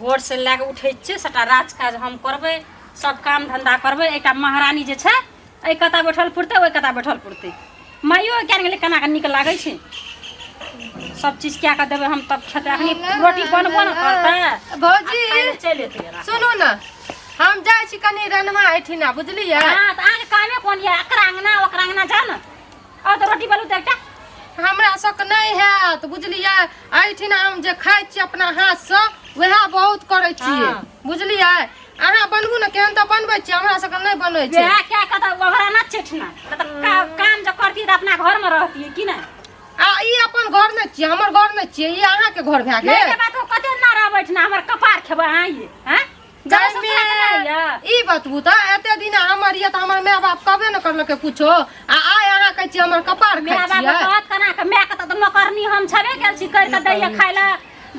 भोर से लैके उठे छे सबटा राज काज हम करबे सब काम धंधा करबे। एकटा महारानी जे छे ए कता बैठल पुरते ओइ कता बैठल पुरते माइयो क्या गेले कना के निक लागे छे सब चीज क्या कर देबे हम तब खेते अखनी रोटी बनबो न करते भौजी चल एते सुनो न हम जाय छी कनी रनमा एठिना बुझलिए। हां त आके कामे कोन ये एकरा अंगना जा न आ तो रोटी बनू त एकटा हमरा सक नहीं है तो बुझलिए एठिना हम जे खाइ छी अपना हाथ से वह बहुत करे छिए बुझलिए। अहाँ बनबू न केहन त बनबै छी हमरा सक नहीं बनै छै ये क्या कता ओकरा न चेठना त काम जो करती त अपना घर में रहती कि ना आ ई अपन घर न छी हमर घर न छी ई अहाँ के घर भए गेल। नहीं बात कते ना रहबै ना हमर कपार खेबा आइए हैं ई बतबू त एते दिन हमर ये त हमर माय बाप कबे न करलके कुछो आ आय अहाँ कहै छी हमर कपार खाइ छी। माय बाप कहत कना के माय के त नौकरनी हम छबे गेल छी कर के दैया खाइला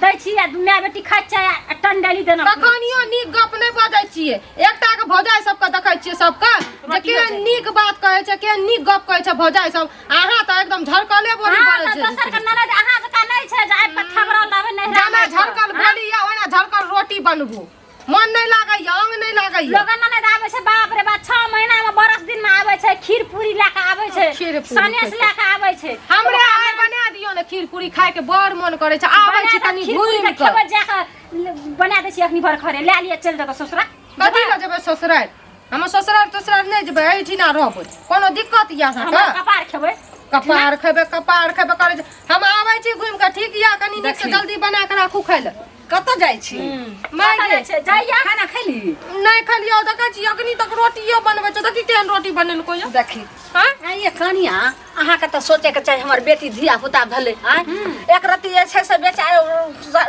दै छी माय बेटी खाइ छै टंडली देना कखनियो नीक गप नै बजै छिए एकटा के भौजाई सब के देखै छिए सबके जे के नीक बात कहै छै के नीक गप कहै छै भौजाई सब अहाँ त एकदम झरकले बोली बोलै छै। दोसर के ननद अहाँ जका नै छै जे आइ पर खबरा लावे नै जाना झरकल बोली या ओना झरकल रोटी बनबू मन नहीं लागै अंग नहीं लागै लोगन ननद आबै छै बाप रे बाप 6 महीना में बरस दिन में आबै छै खीर पूरी लेके आबै छै सनेस लेके आबै छै हमरे आइ बना दियो न खीर पूरी खाय के बड़ मन करे छै आबै छी तनी घुम के खेबै जाके बना दै छी अखनी भर खरे ले लिए चल जक ससुरा कथि ल जेबै ससुराल हम ससुराल नै जेबै एठिना रहबै कोनो दिक्कत या हम कपार खेबै कपार खेबे करे छै हम आबै छी घुम के ठीक या कनी नीक से जल्दी बना के राखू खाइ ले कत जाय छी माय गे छै जाइया खाना खैली नहीं खलियो देखै छी अखनी तक रोटियो बनबै छ देखि केहन रोटी बनेलको यो देखी हां ये कनिया अहाँ के त सोचे के चाही हमर बेटी धिया पुता भले हां एक रति जे छै से बेचारे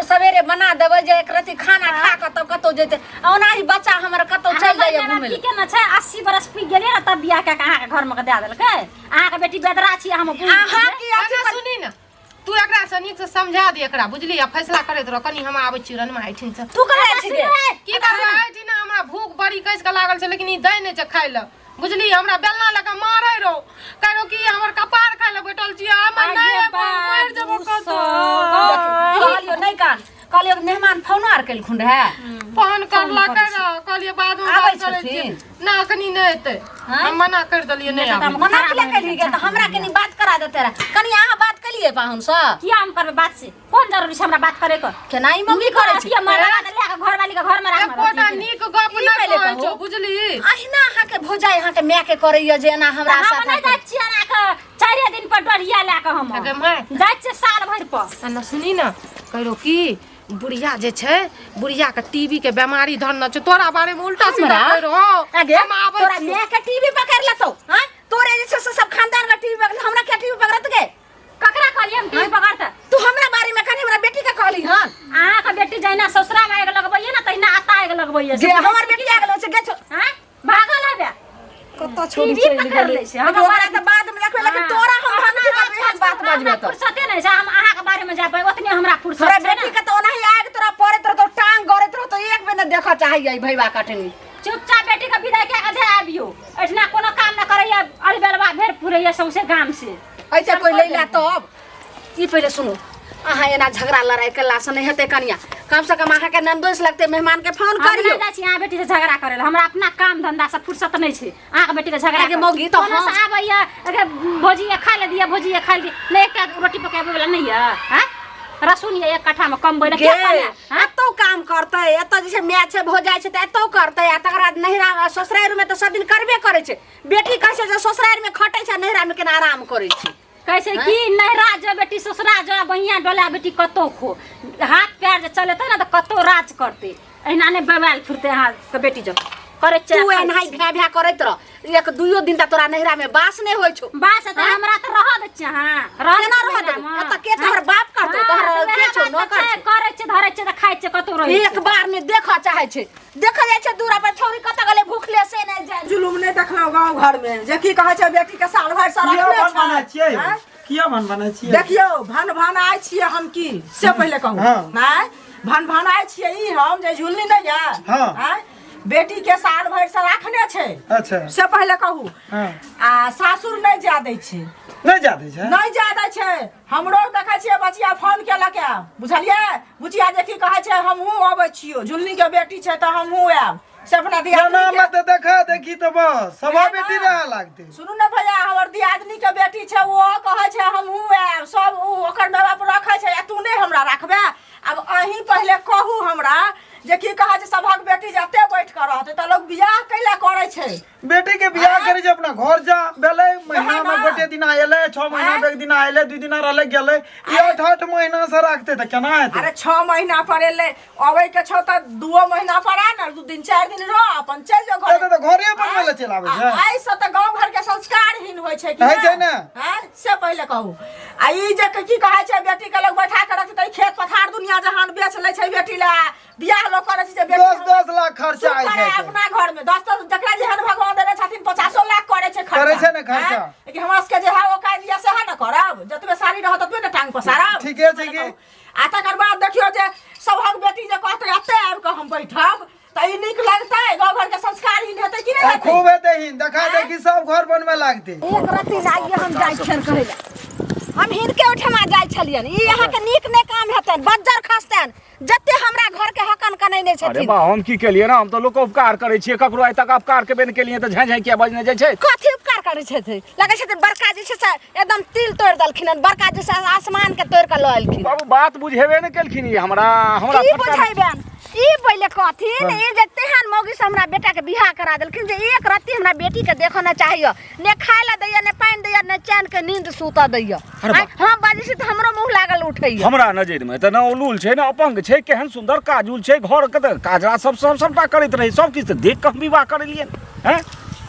सवेरे बना देबै जे एक रति खाना खा के तब कतो जेते ओना ही बच्चा हमर कतो चल जाय घुमे की केना छै 80 बरस पी गेले न तब बियाह के अहाँ के घर में दे देलकै अहाँ के बेटी बेदरा छी हम अहाँ की अच्छा सुनी न तू एकरा से नीक से समझा दे एकरा बुझली आ फैसला करैत रह कनी हम आबै छी रनमा एठिन से तू करे छी की करबै एठिन हमरा भूख बड़ी कैस के लागल छै लेकिन ई दै नै छै खाइ ल बुझली हमरा बेलना लगा मारै रो करो की हमर कपार खाइ ल बैठल छी हम नै मर जबो कतो कहलियो नै कान कहलियो मेहमान फोन आर कैल खुंड है फोन करला कर कहलियो बाद में बात करै छी ना कनी नै एतै हम मना कर दलिए नै आबै मना के कली गे त हमरा कनी बात करा देते रे कनी अहाँ बात कलिए पाहुन स किया हम करबे बात से कौन जरूरी छै हमरा बात करे के केनाई मम्मी करे छी मरा ले के घर वाली के घर में राख कोटा नीक गप नै कहै छौ बुझली अहिना अहाँ के भौजाई अहाँ के माय के करैया जे एना हमरा साथ हम नै जाय छी ना के 4 दिन पर डरिया ले के हम जाय छी साल भर पर न सुनी न कहिरो की बुढ़िया जे छै बुढ़िया के टीवी के बीमारी धरना छै तोरा बारे में उल्टा सीधा कह रहो आगे तोरा माय के टीवी पकड़ लेतो हां तोरे जे छै सब खानदान के टीवी पकड़ हमरा के टीवी पकड़त गे ककरा कहली हम टीवी पकड़ता तू हमरा बारे में कनी हमरा बेटी के कहली हन अहाँ के बेटी जइना ससुरा में आग लगबैये ना तइना आता आग लगबैये जे हमर बेटी आग लगै छै गे छो हां भागल आबे कत छोड़ी चल पकड़ ले छै हम बारे त बाद में देखबे लेकिन तोरा हम भाग बात बजबे त फुर्सते नै छै हम अहाँ के बारे में जाबै ओतने हमरा फुर्सत तोरा छै बेटी के त ओनाही आग तोरा पड़त रह तो टांग गड़त रह तो एक बेर न देखा चाहिए भईवा काटनी चुपचाप बेटी के विदाई के दे आबियो एठना कोनो काम न करैया अलबेलवा भेर पुरैया सौसे गाम से ऐसे कोई लैला तब ई पहले सुनो अहाँ एना झगड़ा लड़ाई करला से नहीं हेते कनिया कम से कम अहाँ के नंदोस लगते मेहमान के फोन करियो जा छी अहाँ बेटी से झगड़ा करे हमरा अपना काम धंधा से फुर्सत नहीं छै अहाँ के बेटी के झगड़ा के मोगी तो हम से आबैया अरे भोजी खा ले दिया भोजी खा ले नहीं एकटा रोटी पकाबे वाला नहीं है हैं रसुन एक कट्ठा में कम बैन के हां एतो काम करते एतो जे मैच छै हो जाय छै त एतो करते आ तकरा नहिरा ससुराल में त सब दिन करबे करे छै बेटी कहै छै जे ससुराल में खटै छै नहिरा में केना आराम करै छै कैसे की नहिरा जो बेटी ससुरा जो बहिया डोला बेटी कतो खो हाथ पैर जे चलेते ना त कतो राज करते एना ने बवाल फिरते हाथ के बेटी जो करे छै तू एनाही भ्या करैत रह एक दुइयो दिन त तोरा नहिरा में बास नै होय छौ बास त हमरा त रह दे छै हां रह रह दे एत के तोहर बाप करतो तोहर के छौ नौकर छै करे छै धरे छै त खाइ छै कतो रह एक बार में देखा चाहे छै देख जाय छै दूरा पर छौरी कत गले भूखले से नै जाय जुलुम नै देखलौ गांव घर में जे की कहै छै बेटी के साल भर से रखने छै किया भन बनै छियै देखियो भन आइ छियै हम की से पहले कहू नै भन आइ छियै ई हम जे झुलनी नै या हैं बेटी के साल भर से रखने छै अच्छा से पहले कहू आ सासुर नै जा दै छै नहीं जाते छै नहीं जादा छै हमरो देखै छियै बचिया फोन केलक बुझलियै बुचिया जे की कहै छै हमहूँ अबै छियो झुलनी के बेटी छै तऽ हमहूँ आयब से अपना दियादनी में तो देखा देखी तो बस सब बेटी रह लागते सुनू ने भैया हमर दियादनी के बेटी छै वो कहै छै हमहूँ आयब सब ओकर माय बाप रखै छै तू नहीं हमरा रखबे अब अहीं पहले कहू हमरा जे की कहै छै सभक बेटी जते बैठ कर रहते त लोग बियाह कैला करै छै बेटी के बियाह करे छै अपना घर जा बेले महीना में गोटे दिन आएले 6 महीना पे एक दिन आएले 2 दिन रहले गेले 8 महीना से रखते त केना हेतै अरे 6 महीना पर एले अबै के छौ त 2 महीना पर आ न 2 दिन 4 दिन रह अपन चल जो घर त घरे बनवे ले चलावे छै आई से त गांव घर के संस्कारहीन होय छै कि है छै ने हैं से पहले कहू आ ई जे की कहै छै बेटी के लोग बैठा के रखते खेत पथार दुनिया जहान बेच ले छै बेटी ला बियाह लोग करे छै जे बेटी 10 लाख खर्चा आइ छै अपना घर में 10 जकरा जेहन भगवान देने छथिन 50 लाख करे छै खर्चा करे छै ने खर्चा कि हमरा सबके जे है ओ काज दिया से है न करब जतबे साड़ी रहत ततबे न टांग पसारब ठीके छै कि आ तकर बाद देखियो जे सबहक बेटी जे कहते एते आबि के हम बैठब त ई नीक लगतै गांव घर के संस्कार ही हेतै कि नहीं हेतै खूब हेतै ही देखा देखी सब घर बनवे लागतै एक रत्ती लागिए हम जाइ छियन कहै ला हम हिनके ओठमा जाइ छलियन ई यहाँ के नीक ने काम हेतन बज्जर खसतन जते हमरा घर के हकन कनैने छथिन अरे बा हम की केलिए ना हम तो लोक उपकार करे छिए ककरो आइ तक उपकार के बेन केलिए त झाई झाई किया बजने जाय छै कथी उपकार करै छथिन लगे छथिन बड़का जी से एकदम तिल तोड़ दलखिन बड़का जी से आसमान के तोड़ के ल आलखिन बाबू बात बुझेबे न केलखिन ई हमरा की बुझैबेन ई पहिले कथिन ई जे तेहन मौगी से हमरा बेटा के बियाह करा देलखिन जे एक राति हमरा बेटी के देखना चाहिए ने खाय ला दैया ने पानी दैया ने चैन के नींद सूता दैया हां बाजी से त हमरो मुंह लागल उठैया हमरा नजर में त न उलूल छै न अपंग छै केहन सुंदर काजुल छै घर के त काजरा सबटा करैत रही सब किछ देख के हम विवाह करलिए हैं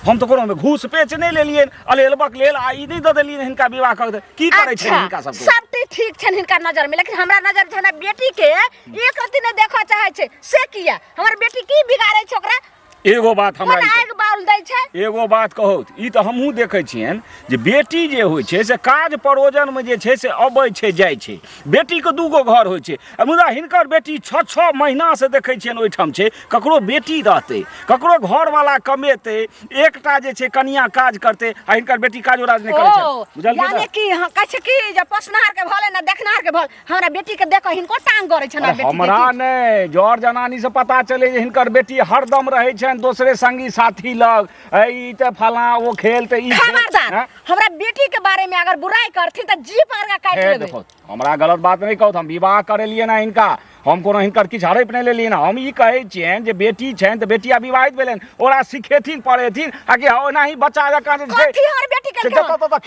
हम तो कोनो में घूस पेच नहीं लेलिए अलेलबक लेल आ ई नहीं द देलिए हिनका विवाह कर की करे छै हिनका सब ठीक छै हिनका नजर में लेकिन हमरा नजर छै ना बेटी के एक रति ने देखा चाहे छै से किया हमर बेटी की बिगाड़े छै ओकरा एगो बात हमरा एक बाल दै छै एगो बात कहू ई त हमहू देखै छियन जे बेटी जे होय छै से काज परोजन में जे छै से अबै छै जाय छै बेटी के दूगो घर होय छै मुदा हिनकर बेटी 6 महीना से देखै छियन ओइठाम छै ककरो बेटी रहतै ककरो घर वाला कमेतै एकटा जे छै कनिया काज करतै आ हिनकर बेटी काजो राज नहीं करै छै बुझलियै यानी कि कहै छै कि जे पोसनहार के भले न देखनहार के भल हमरा बेटी के देख हिनको टांग गरै छै ना बेटी हमरा नै जर जनानी से पता चले जे हिनकर बेटी हरदम रहै छै दूसरे संगी साथी लग ई त फला वो खेल त ई खबरदार हमरा बेटी के बारे में अगर बुराई करथिन त जी पर का काट लेबे देखो हमरा गलत बात नहीं कहत हम विवाह करे लिए ना इनका हम कोनो हिनकर किछ हड़प नहीं लेलिए ना हम ई कहै छियन जे बेटी छैन त बेटिया विवाहित भेलन ओरा सिखेथिन पढ़ेथिन आ कि ओना ही बच्चा जका जे छै कथी हर बेटी के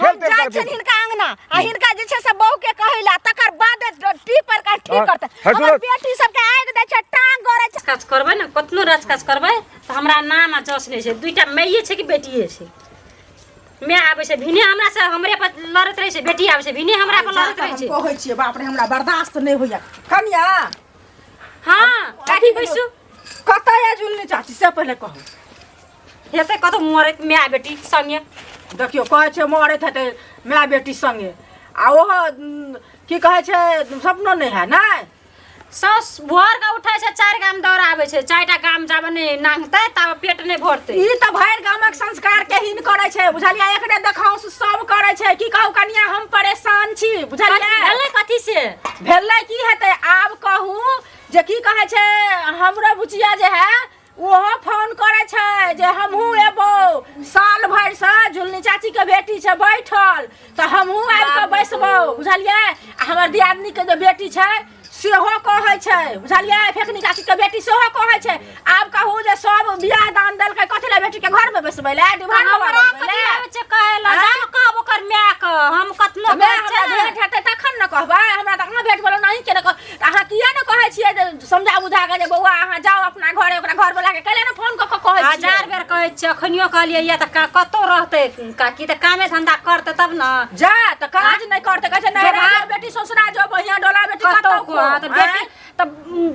खेलते जाय छै हिनका अंगना आ हिनका जे छै से बहू के कहैला तकर बाद टी पर का ठीक करते हमर बेटी सब के आग दै छै टांग गरै छै काज करबै न कतनो राज काज करबै त हमरा नाम आ जस नै छै दुईटा मैये छै कि बेटिये छै मैं आबै छै भिने हमरा से हमरे पर लड़त रहै छै बेटी आबै छै भिने हमरा पर लड़त रहै छै कहै छियै बाप रे हमरा बर्दाश्त नहीं होइया कनिया हां काठी बैसु कतै या झुलनी चाची से पहले कहू हेतै कतो मरैत मैं बेटी संगे देखियो कहै छै मरैत हेतै माय बेटी संगे आ ओहो की कहै छै सपनो नहीं है ना सस भोर का उठै छै 4 गाम दौड़ाबै छै 4टा गाम जाबे नै नांगतै तब पेट नै भरतै ई त भैर गामक संस्कार के हिन करै छै बुझलिया एकरे देखाउ सब करै छै की कहू कनिया हम परेशान छी बुझलिया भेलै कथि से भेलै की हेतै आब कहू जे की कहै छै हमरो बुचिया जे है ओहो फोन करे छै जे हमहू एबो साल भर से झुलनी चाची के बेटी छै बैठल त हमहू आबि के बैसबो बुझलियै हमर दियादनी के जे बेटी छै सेहो कहै छै बुझलियै फेकनी काकी के बेटी सेहो कहै छै आब कहू जे सब बियाह दान देलकै कथि ले बेटी के घर में बैसबै ले डिमांड हमरा कथि आबै छै कहैला जाम कहब ओकर माय के हम कतनो भेट हेतै तखन न कहबै हमरा त अहाँ भेट बोलो नहीं के न अहाँ किया न कहै छियै जे समझा बुझा के जे बौआ अहाँ जाओ अपना घरे ओकरा घर बोला के कैले न फोन क के कहै छियै 1000 बेर कहै छियै अखनियो कहलियै या त कतो रहतै काकी त कामे धंधा करतै तब न जा त काज नहीं करतै कहै छै नहीं बेटी ससुरा जो बढ़िया डोला बेटी कतो त बेटी त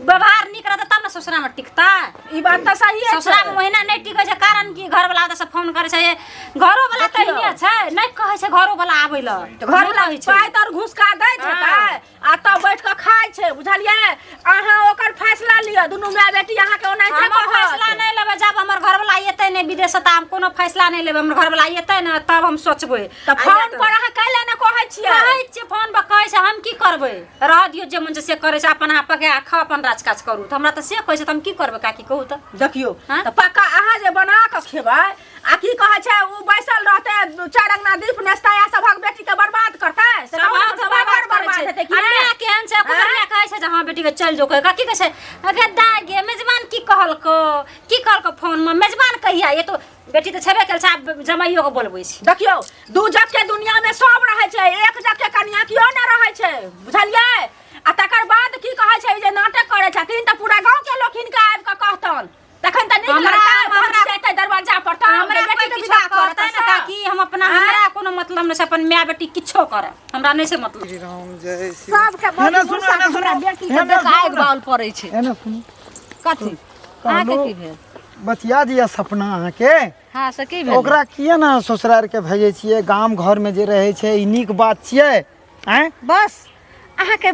व्यवहार निक रहत तब न ससुरा में टिकता ई बात त सही है ससुरा में महीना नहीं टिकै छै कारण की घर वाला से फोन करे छै घरो वाला कहिए छै नहीं कहै छै घरो वाला आबै ल तो घर वाला पाइ तर घुसका दैत हेतै आ तब बैठ के खाइ छै बुझलियै अहाँ ओकर फैसला लिअ दुनू माय बेटी अहाँ के ओनाहिते हम फैसला नहीं लेबै जब हमर घर वाला एतै ने विदेश से हम कोनो फैसला नहीं लेबै हमर घर वाला एतै ने तब हम सोचबै त फोन पर अहाँ कैले न कहै छियै कहै छियै फोन पर कहै छै हम की करबै रह दियौ जे मन से करै छै अपन हाथ पके खा अपन राजकाज करू त हमरा त से कहै छै त हम की करबै काकी कहू त देखियो हाँ? त पक्का अहाँ जे बना के खेबै आ की कहै छै उ बैसल रहतै चार अंगना दीप नेस्ता या सभक बेटी के बर्बाद करतै से सभक बर्बाद हेतै कि अन्या केहन छै कुकरिया कहै छै जे हां बेटी के चल जो कहै की कहै छै अगे दागे मेजबान की कहलको फोन में मेजबान कहिया ये तो बेटी तो छेबे कल छै जमाइयो के बोलबै छी देखियो दू जग के दुनिया में सब रहै छै एक जग के कन्या कियो न रहै छै बुझलियै आ तकर बाद की कहै छै जे नाटक करै छथिन त पूरा गांव के लोग हिनका आबि के कहतन तखन त नीक लगतै हमरा जेतै दरवाजा पर त हमरा बेटी के विदा करतै ना ताकि हम अपना हमरा कोनो मतलब नै छै अपन माय बेटी किछो करे हमरा नै छै मतलब राम जय श्री सब के हेने सुनो हमरा बेटी के देखाय बाल पड़ै छै हेने सुनो कथी अहाँ के की भेल बतिया दिया सपना अहाँ के हां से की भेल ओकरा किए ना ससुराल के भेजै छियै गाम घर में जे रहै छै ई नीक बात छियै हैं बस अहाँ के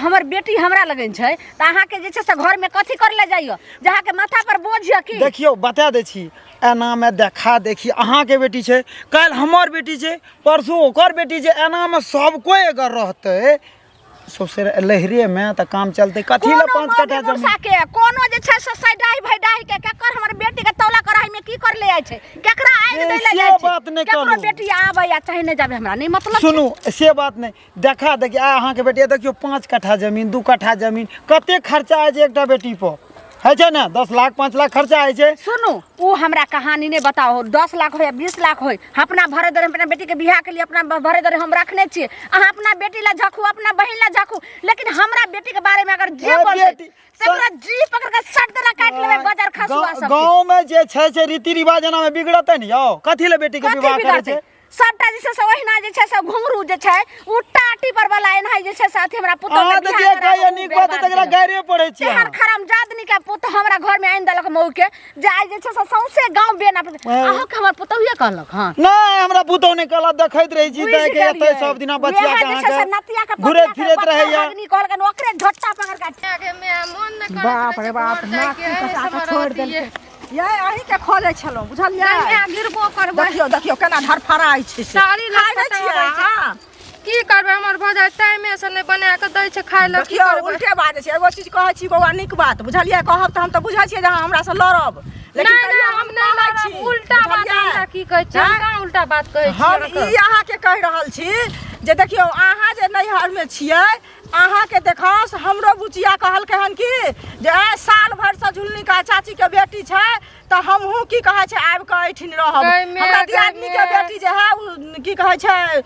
हमर बेटी हमरा लगन छै त अहाँ के जे छै से घर में कथी कर ले जाइयो जहाँ के माथा पर बोझ य की देखियो बता दै छी एना में देखा देखी अहाँ के बेटी छै कल हमर बेटी छै परसू ओकर बेटी छै एना में सब कोई अगर रहते ससुर लहरे में त काम चलते कथी ले 5 कट्ठा जमीन के कोनो जे छै से सडाई भैडाई के केकर हमर बेटी के तौला कराई में की कर ले जाय छै केकरा आइ दे ले से जाय छै बात नहीं केकरो कहलू। बेटी आबै या चाहे नहीं जाबे हमरा नहीं मतलब सुनू से बात नहीं देखा देखी आ अहाँ के बेटी देखियो 5 कट्ठा जमीन 2 कट्ठा जमीन कते खर्चा है जे एकटा बेटी पर है छै ना 10 लाख 5 लाख खर्चा है छै सुनू उ हमरा कहानी नहीं बताओ 10 लाख हो या 20 लाख हो अपना भरे दरे अपना बेटी के बियाह के लिए अपना भरे दरे हम रखने छिए अहाँ अपना बेटी ला झखू अपना बहिन ला झखू लेकिन हमरा बेटी के बारे में अगर जे ए बोलते बेटी, सकरा जी पकड़ के सट देना काट लेबे बाजार खसुआ सब गांव में जे छै से रीति रिवाज एना में बिगड़ते न यौ कथी ले बेटी के विवाह करे छै सबटा जे छै से ओहिना जे छै से घुंगरू जे छै उ टाटी पर वाला एना जे छै साथी हमरा पुतो अहाँ देखिए कहिया नीक बात तकरा गायरे पड़े छी तेहन खराम जादनी के पुत हमरा घर में आइन देलक मऊ के जाय जे छै से सौंसे गांव बेना अहाँ के हमर पुतौहिए कहलक हां नहीं हमरा पुतो ने कहला देखैत रही छी देख के एतै सब दिना बचिया के अहाँ के घुरे फिरैत रहैया अग्नि कहल के ओकरे झट्टा पकड़ के आगे में मन न कर बाप रे बाप नाक कटा के छोड़ देलकै ये अही के खोले छलो बुझलियै मैं गिरबो करबै देखियो देखियो केना धरफराई छै से साड़ी खाइ लटकता छियै रहै छै। हां की करबै हमर भौजाई टाइमे से नहीं बना के दै छै खाय ल की देखियो करबै उल्टे बात छै एगो चीज कहै छी बौआ नीक बात बुझलियै कहब त हम त बुझै छियै जे हमरा से लड़ब लेकिन नहीं तैयो हम नहीं कहै लड़ब छी, उल्टा बात बुझलियै? हमरा की कहै छै हाँ? कहाँ उल्टा बात कहै हम छी ई अहाँ के कह रहल छी जे देखियो अहाँ जे नैहर में छियै अहाँ के देखाओ हमरो बुचिया कहलकै हन कि जे साल भर से झुलनी का चाची के बेटी छै त हमहू की कहै छै आबि के एठिन रहब गै माय, हमरा गै दियादनी के माय। बेटी जे है उ की कहै छै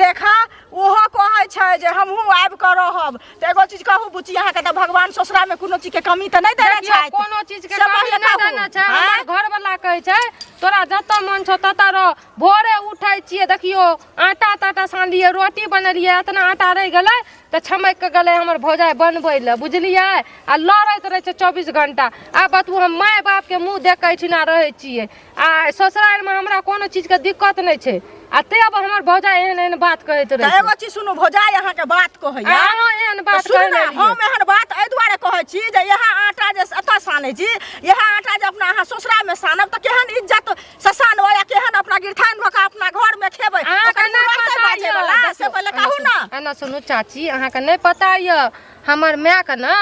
रेखा ओहो कहै छै जे हमहू आबि के रहब त एगो चीज कहू बुची अहाँ के त भगवान ससुरा में कोनो चीज के कमी त नहीं देने देखियौ, छै कोनो चीज के कमी नहीं देना छै हमर घर वाला कहै छै तोरा जत मन छौ तत रह भोरे उठै छियै देखियो आटा ताटा सानलियै रोटी बनलियै इतना आटा रह गेलै त छमक के गेलै हमर भौजाई बनबै ले बुझलियै आ लड़ैत रहै छै 24 घंटा आ बतू हम माय बाप के मुंह देख के एठिना रहै छियै आ ससुराल में हमरा कोनो चीज के दिक्कत नहीं छै आ ते अब हमर भौजाई एहन एहन बात कहैत त रहै एगो चीज सुनू भौजाई अहाँ के बात कहैया अहाँ एहन बात सुनू कहै ना, रहियै हम एहन बात एहि दुआरे कहै छी जे यहाँ आटा जे एतऽ सानै छी यहाँ आटा जे अपना अहाँ ससुरा में सानब तऽ केहन इज्जत से सानबै या केहन अपना गिरथान भऽ कऽ अपना घर में खेबै अहाँके ओकर नहि मुँह रहतै पता बाजै यऽ वाला, से पहिले कहू ना एना सुनू चाची अहाँके नहीं पता ये हमर माय के ना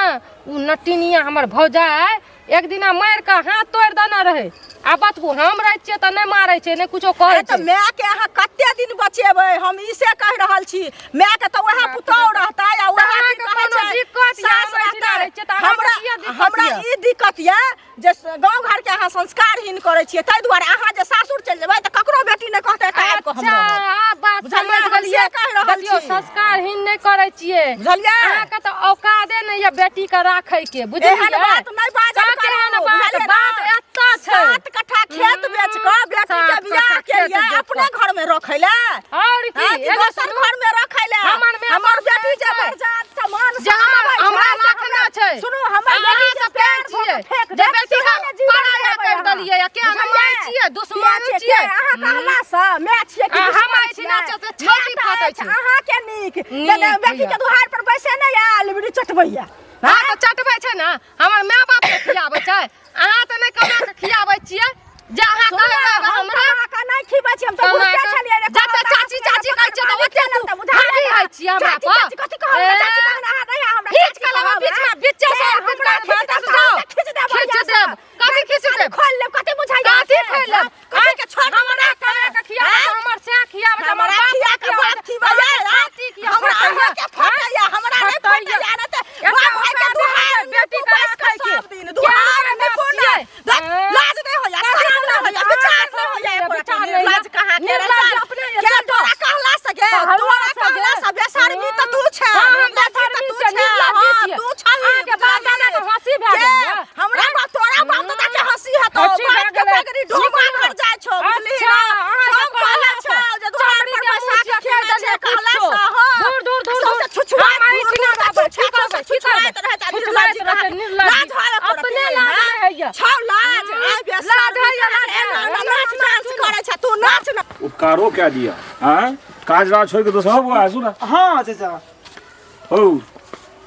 उ नटिनिया हमर भौजाई एक दिना मार के हाथ तोड़ देना रहे आ बतबू हम रह छियै त नहीं मारै छै नहीं कुछो कहै तऽ छै माय के अहाँ कते दिन बचेबै हम ई से कहि रहल छी माय के तऽ वएह पुतौह रहतै आ वएह अहाँके की कहै कोनो छै दिक्कत या सास हमरा चिन्ता रहै छै, तऽ अहाँके हमरा किया दिक्कत हमरा यऽ? ई दिक्कत ये जे गांव घर के अहाँ संस्कारहीन करै छियै ताहि दुआरे अहाँ जे सासुर चलि जेबै तऽ ककरो बेटी नहि कहतै एतऽ आबि कऽ हम अच्छा रहब आ बात बुझलियै, समझ हम गेलियै से कहि रहल देखियौ छी। संस्कारहीन नहीं करै छियै बुझलियै अहाँके तऽ औकादे नहीं ये बेटी के राखै के बुझलियै एहन बात नहि बाजल तऽ केहन करू, बात बुझलियै बात ने? एतऽ छै 7 कट्ठा खेत बेच कऽ बेटी के 7 बियाह कट्ठा केलियै खेत बेच अपने कऽ। घर में रखै ले और की हाँ, कि एगो दोसर सुनू, घर में रखै ले हमर माय हमर बाप बेटी जे छै। बरजात सामान जे हमरा रखना छै सुनू हमर बेटी जे अहाँ से पैर छियै फेंक जे दे, बेटी सीधा का में जीवन पराया देबै कर अहाँ। देलियै या के हम माय छियै दुश्मन छियै अहाँ कहला से मैं छियै कि हम दुश्मन आइ छी छियै? नाचत तऽ छाती मैं फाटै तऽ छै। अहाँ के नीक नीक जेना बेटी के भैया। दुहार पर बैसे नहीं आयल बिड़ी चटबैया हाँ तो चटबै छै ना हमर माय बाप के खियाबै छै अहाँ तऽ नहि कमा के खियाबै छियै जे अहाँ कहबै हमरा का नहीं खिबै छी हम तो कमा बुझते के छलियै रे जते चाची चाची कहै छै तऽ ओते तू भारी होइ छी हमरा पर चाची कथि कहब चाची कहना अहाँ नहीं हमरा खींच के लेबै बीच से खींच के बात सुनाओ खींच देब खींच देब कथि खींच देब खोल लेब कथि बुझाइया कथि खोल लेब कथि के छोड़ हमरा कहे के खियाबै हमर से खियाबै हमर हमरा खिया के बात खियाबै हमरा अहाँ के फटैया हमरा नहीं फटैया ना त बाप भाई के दुहार बेटी का खाइ के सब दिन दुहार में कोना लाज नहीं होया शर्म नहीं होया विचार नहीं होया लाज कहां के लाज अपने के तोरा कहला सके तोरा कहला सब बेशर्मी त तू छ बेशर्मी त तू छ तू छली के बाप दादा के हंसी भए गेल हमरा बाप तोरा बाप दादा के हंसी है तो बाप के पगड़ी ढोमा भर जाय छो बुझली ना सब कहला छ जे दुहार पर बैसा के खेल दे कहला स हां दूर दूर दूर सबसे छुछुआ हम आई छी ना बाबा ठीक है छुछुआत रह जा निर्लज लाज होय अपने लाज नहीं है छौ लाज आ बेशर्म नाच नाच करे छ तू नाच ना उपकारो क्या दिया हाँ काज राज छोड़ के तो सब हुआ सुना हाँ चाचा हो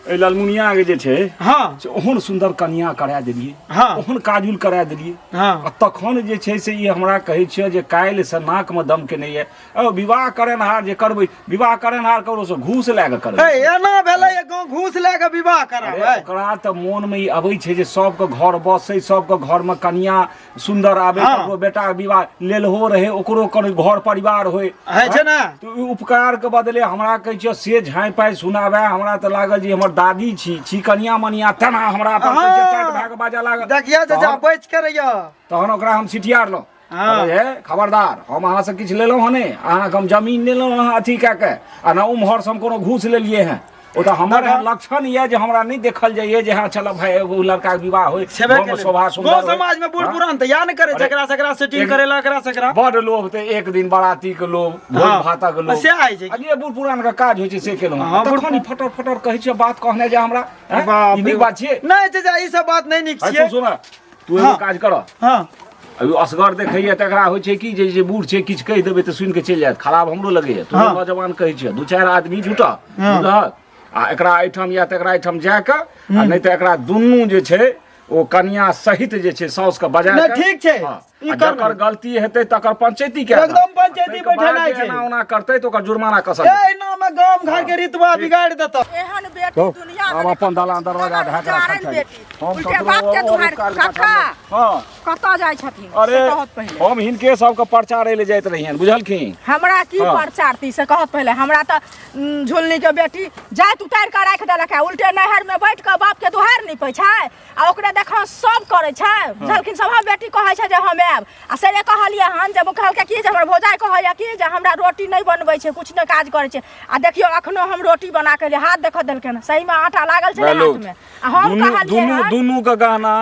ए लालमुनिया के जे छै हाँ से ओहन सुंदर कन्या करा देलिए हाँ ओहन काजुल करा देलिए हाँ आ तखन जे छै से ई हमरा कहै छियै जे काल्हि से नाक में दम के नहीं है विवाह करेनहार जे करबै विवाह करेनहार ककरो से घूस लए के करबै एना भेलै गाँव घूस लए के विवाह कराबै ओकरा तऽ मोन में ई अबै छै जे सबके घर बसै सबके घर में कन्या सुंदर आबै हाँ। ककरो बेटा के विवाह लेलहो रहे ओकरो कनि घर परिवार होय है छै ना तो ई उपकार के बदले हमरा कहै छियै से झाँइ पाइ सुनाबे हमरा तऽ लागल जे हमर दादी छी कनिया मनिया तेना हमरा पर कहै छै टाइट भए के बाजा लागल देखिए चाचा बच के रहियो तहन ओकरा हम सिटियार लो हाँ। खबरदार हम अहाँ से किछु लेलहुँ हँ ने अहाँके हम जमीन लेलहुँ हँ अथी कए के आ ना उम्हर से हम कोनो घूस लेलिए हैं ओ तऽ हमर लक्षण ये जे हमरा नहीं देखल जाइए जे हाँ चल भाई एगो लड़का के विवाह होय शोभा सुंदर गाँव समाज में बूढ़ पुरान तैयार नहीं करे जकरा सकरा सेटिंग करेला एकरा सकरा बड़ लोभ ते एक दिन बाराती के लोभ भोज भातक लोभ से आइ छै जे बूढ़ पुरान का काज होय छै से केलहुँ हाँ, तखन ई फटर फटर कहै छै बात कहने जे हमरा बाप ई नीक रे बात छियै नहीं चाचा ई सब बात नहीं नीक तू छियै सुन तू एगो हाँ। काज कर हाँ अभी असगर देखैया तकरा होइ छै कि जे बूढ़ छै किछु कहि देबै तऽ सुनि के चलि जायत खराब हमरो लगैया तू हाँ। नौजवान कहै छियै दू चारि आदमी जुटा हाँ। बुझलहक आ एकरा एहिठाम या तकरा एहिठाम जाके आ नहीं तऽ एकरा दुनू जे छै ओ कन्या सहित जे छै साउस के बजाय नहीं, ठीक छै। ई आ करबै। जकर गलती हेतै तकर पंचायती के एकदम पंचायती बैठेनाइ छै। एना ओना करतै तऽ ओकर जुर्माना कसम ए नाम गांव घर के रितवा बिगाड़ देता एहन बेटी दुनिया में अब अपन दलान दरवाजा ढाक जारनि रखा बेटी हम उल्टे बाप के दुहार कक्का हाँ कतऽ जाइ छथिन अरे से कहत पहिले हम हिनके सबके प्रचार ले जाइत रहियन बुझलखिन हमरा की हाँ। प्रचारती से कहत पहिले हमरा तऽ झुलनी के बेटी जात उतार के राख देलक है उल्टे नहर में बैठ के बाप के दुहार निपै छै आ ओकरे देखा सब करे छै बुझलखिन सब बेटी कहै छै जे हम आएब आ से कहलिए हन जब कहलकै कि जे हमर भौजाई कहैया कि जे हमरा रोटी नहीं बनबै छै कुछ नहीं काज करे छै आ देखियो अखनो हम रोटी बना के ले हाथ देख देलकै सही में आटा लागल छै हाथ में आ हम कहलिए दुनू के गहना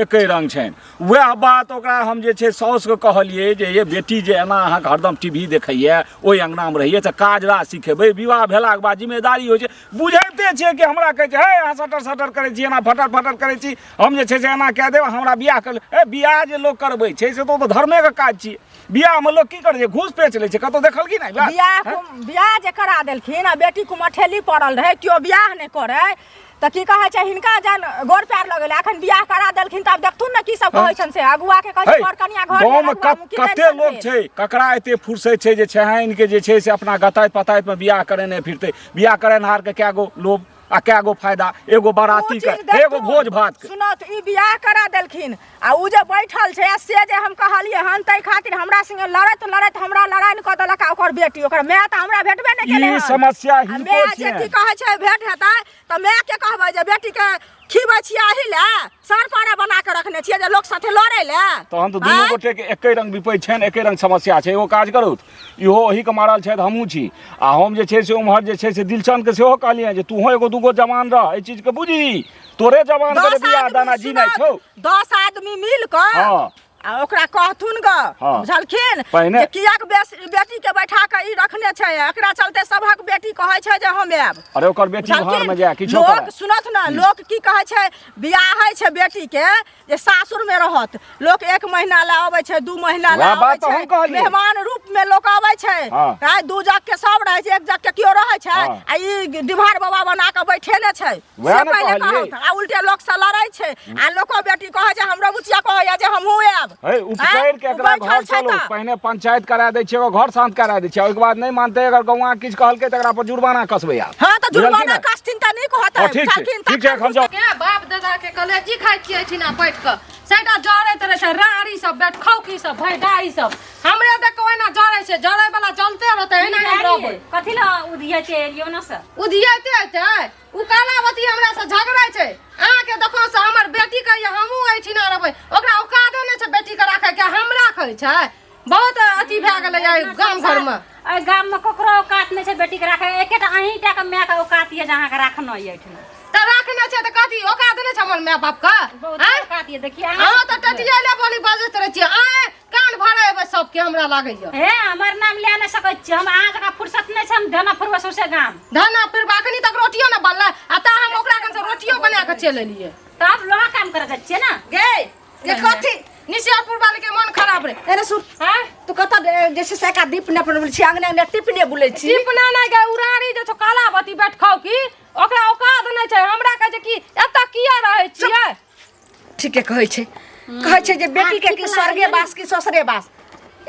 एके रंग छनि वएह बात ओकरा हम जे छै साउस के कहलिए जे ये बेटी जे एना अहाँके हरदम टीवी देखैया ओहि अंगना में रहिए तऽ काज राज सिखेबै विवाह भेलाक बाद जिम्मेदारी होइ छै बुझैते छियै कि हमरा कहै छै हे अहाँ सटर सटर करै छी एना फटर फटर करै छी हम जे छै से एना कए देब हमरा बियाह कर बियाह जे लोक करबै छै से तऽ धर्मे के काज छियै बियाह में लोग की करे छै घूस पेच लै छै कतौ देखल की नहीं बियाह जे करा देलखिन आ बेटी कुमठेली पड़ल रहे केओ बियाह नहीं करे तऽ की कहै छै हिनका जन गोर पैर लगेले अखन बियाह करा देलखिन तब देखथुन न की सब कहै छन से अगुआ के कहै छै पर कन्या घर गाँव में कते लोग छै ककरा एते फुर्सत छै जे छहाइन के जे छै से अपना गताइत पताइत में बियाह करेने फिरते बियाह करेनहार के कए गो लोभ आ कए गो फायदा एगो बाराती के एगो भोज भात के सुनो तो ई बियाह करा देलखिन आ उ जे बैठल छै से जे हम कहलिए हन तै खातिर हमरा संगे लड़त हमरा लड़ाई क देलक ओकर बेटी ओकर माय त हमरा भेटबे नै केले ई समस्या ही माय जे की कहै छै भेट हेतै त माय के कहबै जे बेटी के खिबै छियै आही ले सर पारे बना के रखने छियै जे लोग साथे लड़ै ले तहन तऽ दुनू गोटे के एके रंग विपै छनि एके रंग समस्या छै एगो काज करू इहो ओही के मारल छै हमहूँ छी आ हम जे छै से उम्हर जे छै से दिलचंद के सेहो कहलियै जे तूहो एगो दूगो जवान रह एहि चीज के बुझी तोरे जवान के बियाह दाना जी नहीं छौ 10 आदमी मिल के हाँ आ ओकरा कहथुन ग हाँ। बुझलखिन पहिने- जे कियाक बेटी के बैठा के ई रखने छै एकरा चलते सबहक बेटी कहै छै जे हम आएब अरे ओकर बेटी घर में जाए किछो लोग करे सुनत ना लोग की कहै छै बियाह है छै बेटी के जे सासुर में रहत लोग 1 महीना ला आबै छै 2 महीना ला वएह आबै बात तऽ हम छै कहलियै। मेहमान रूप में लोग आबै छै हाँ। राय 2 जग के सब रहै छै 1 जग के कियो रहै छै हाँ। आ ई डिभार बाबा बना के बैठेने छै वएह से ने पहिले कहलियै। कहत आ उल्टे लोग से लड़ै छै आ लोको बेटी कहै छै हमरो बुचिया कहैया जे हमहूँ आएब है उपकर के एकरा घर चलो पहिने पंचायत करा दै छै घर शांत करा दै छै ओहिके बाद नहीं मानते अगर गौवा किछ कहलकै त एकरा पर जुर्माना कसबै आप हाँ तो बुझलखिन जुर्माना ने? कास्टिन त नहीं कहत हाँ, ठीक छै ठीक छै हम जाओ के बाप दादा के कलेजी खाइ छियै छिना बैठ के सेटा जड़ैत रहे छै राड़ी सब बैठ खौकी सब भैडाई सब हमरे देख के ओहिना जड़ै छै जड़ै वाला जलते रहतै एना हम रहबै कथी ला उधिया के एलियो ना सर उधियाते हेतै उ कालावती हमरा से झगड़ै छै अहाँ के देखो से हमर बेटी के हमहूँ एठिना रहबै ओकरा औकादे नहि छै बेटी के राखै के हम राखै छै बहुत अथी भए गेलै एहि गाम घर में एहि गाम में ककरो औकात नहीं छै बेटी के राखे एकेटा अहीं टा के माय के औकात ये जहाँ के राखना ये एठिना त राखने छै त कथी औकात नहि छै हमर माय बाप के बहुत हैं? औकात ये देखिए अहाँ त टटियाले बोली बजैत रहै छियै आए कान भरे एबै सबके हमरा लागैया हे हमर नाम ले नहीं सकै छी हम अहाँ जगह फुर्सत नहीं छै हम धना फुरवा सौसे गाम धना फिर बाखनी तक रोटियो न बनलै आ ता हम ओकरा कन से रोटियो बना के चल एलियै तब लोहा काम करे जाइ छियै ना गे ये कथी निशियापुर वाले के मन खराब रे अरे सुन हैं तू कत जैसे से का दीप ने पर बोल छी अंगने अंगने टिपने बोले छी टिपना नहीं गए उरारी जे छो कालावती बैठ खाओ की ओकरा औकात नहीं छै हमरा कहे छै कि एत किया रहै छियै ठीके कहै छै जे बेटी के की स्वर्गे वास की ससुरे वास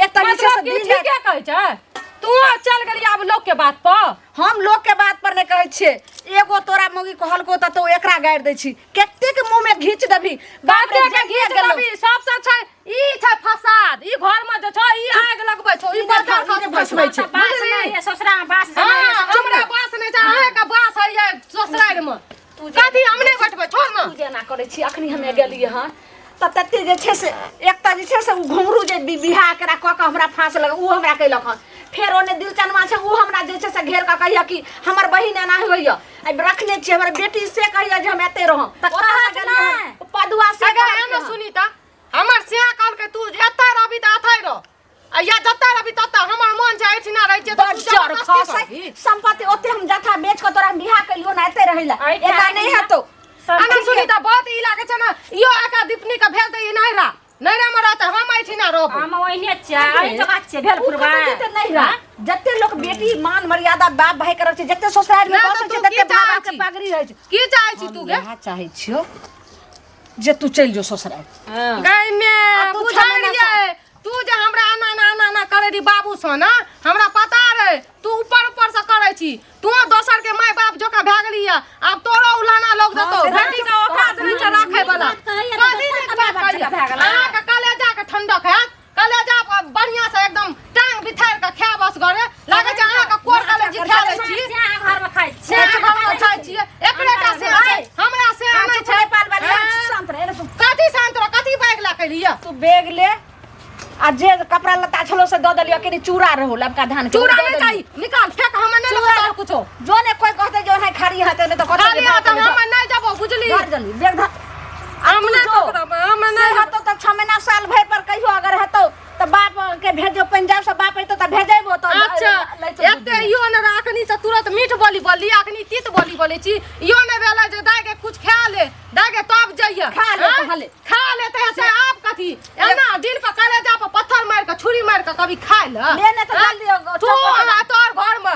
एक तरीके से मतलब कि दिन ठीके कहै छै तू चल गेली आब लोग के बात पर हम लोग के बात पर नहीं कहै छियै एगो तोरा मौगी कहलको त तो एकरा गाड़ि दै छी कते के मुंह में घींच देबी बाते के घीच देबी सबसे छै ई छै फसाद ई घर में जे छै ई आग लगबै छौ ई बदर ई भसबै छै बास नहीं है ससुरा में बास हां हमरा बास नहीं छै अहे के बास है ये ससुराल में कथी हम नहीं बैठबै छोड़ न तू जेना करै छी अखनी हमे गेलियै हन त तते जे छै से एकता जे छै से उ घुंघरू जे बिहा करा क के हमरा फांस लगा उ हमरा कैलक हन फेर ओने दिलचनमा छै उ हमरा जे छै से घेर के कहैया कि हमर बहिन एना होइया अब रखने छी हमर बेटी से कहैया जे हम एते रहम त कहत नहि। पदुआ से अगर एना सुनीता हमर सिया काल के तू एता रबी त अथै रह आ या जत्ता रबी तत्ता हमर मन छै एठिना रहै छै त तू बज्जर जबरदस्ती खसै करबी। संपत्ति ओते हम जथा बेच के तोरा बिहा कलियो ना एते रहिला एना नहीं हेतौ अना सुनीता बहुत ई लागे छै ना इयो आका दीपनी के भेल त ई नहिरा नहिरा में रहतै हम एठिना रहब हम ओइने छियै अहीं जगह छियै भेल फुरवा जते लोग बेटी मान मर्यादा बाप भाई करत छै जते ससुराल में ना बसै तो छै तू तते की बाबा चाहै के छी? पगड़ी रहै छै की चाहै छी तू गे यहाँ चाहै छियो जे तू चल जो ससुराल गई में आ तू बुझलिए तू जे हमरा आना करे दी बाबू स ना हमरा पता रे तू ऊपर से करे छी तू दोसर के माय बाप जोका भए गेली अब तोरो उलाना लोग देतो बेटी का औकात नहीं छै राखे वाला कथी ने बात कहिया अहाँ के कलेजा के ठंडक है कलेजा बढ़िया से एकदम टांग बिथार के खाए बस घरे लागे छै अहाँ के कोर कलेजी खा ले छी घर में खाइ से घर में खाइ छी एकरे का से छै हमरा से नहीं छै पाल वाली हाँ? शांत रहे रे तू कथी शांत रह कथी बैग ला कैलिया तू बैग ले आ जे कपड़ा लत्ता छलो से द देलियो के चूड़ा रहो लबका धान के चूड़ा दऽ नहीं देलियो। चाहिए निकाल फेंक हमें नहीं चूड़ा लगता कुछो जो ने कोई कहते जो है खाली हते ने तो कहते खाली हाथ हमें नहीं जाबो बुझली घर जल्दी बैग धर हमने पकड़ब हमें नहीं हतो तो 6 महीना साल भर पर कहियो अगर हतो तो बाप के भेजो पंजाब से बाप तो भेजेबो तो अच्छा एते इयो न राखनी से तुरंत मीठ बोली बोली अखनी तीत बोली बोले छी इयो न भेला जे दाय के कुछ खा ले दाय के तब जाइए खा ले तो खा ले। खा ले तो ऐसे आप कथी एना दिल पर कलेजा पर पत्थर मार के छुरी मार के कभी खा ले लेने तो जल्दी तू आ तोर घर में